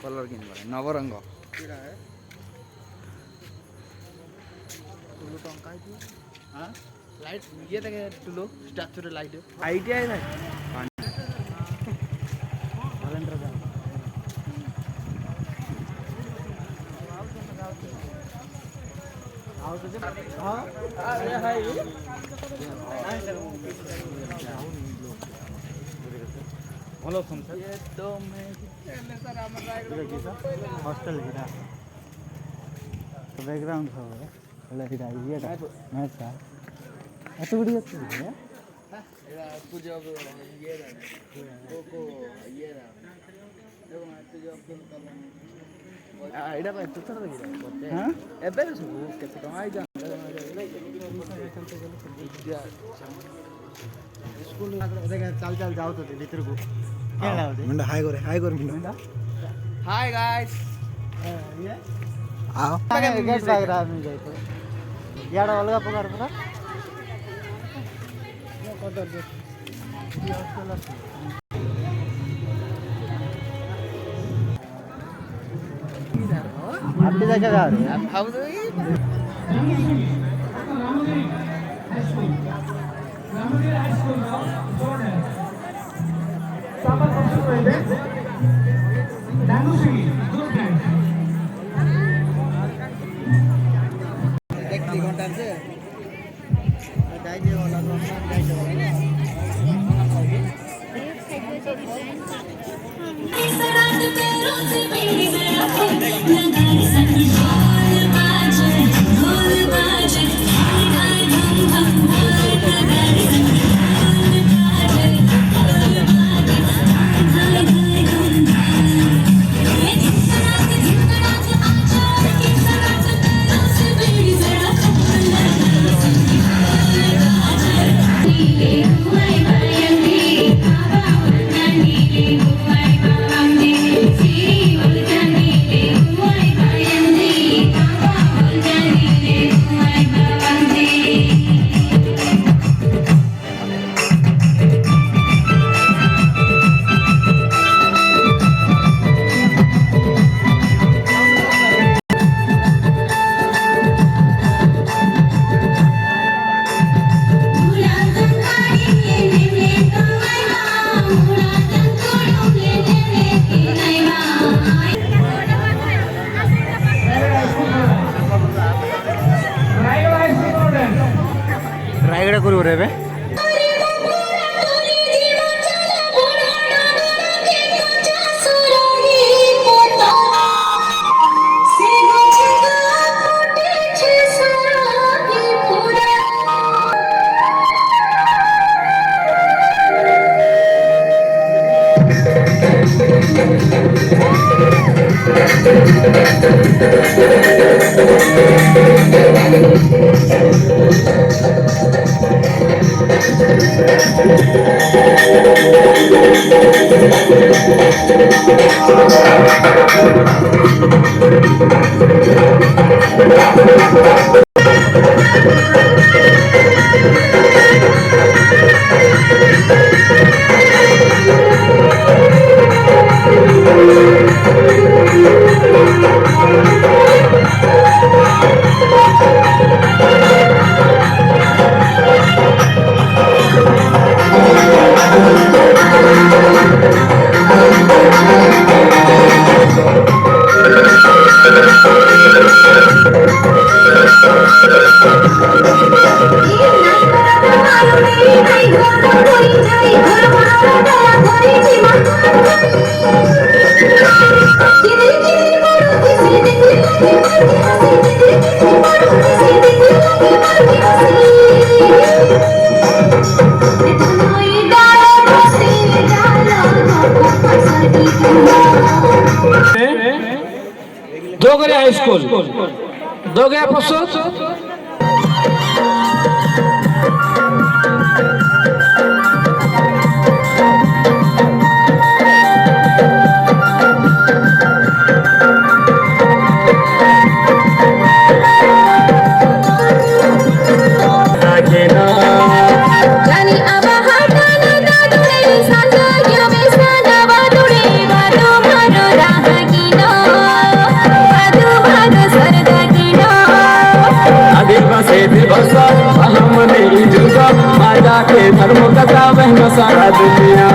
colour कि Navrang light ये टुलो statue light ITI ना भलो छन् सर हस्टेल हिरा बैकग्राउंड छ होला हिरा ये मैच का एतो बडी अच्छी है एरा पूजा ये को ये देखो मैं तुझे अब एडा भाई तो थोड़ा लगी हां एबे सब केते कम आई जा स्कूल देखा चल चल जाओ तो भीतर को क्या लाओ मंडा हाय करे मंडा हाय गाइस ये आओ गेट लग रहा है जाए तो यार अलगा पगार पड़ा ये कदर दे ये हॉस्टल आप भी जगह जा रहे हैं हम रायगड़ा करू रे बे दोगरे हाई स्कूल दो गया प्रस्तुत Jani abah दुनिया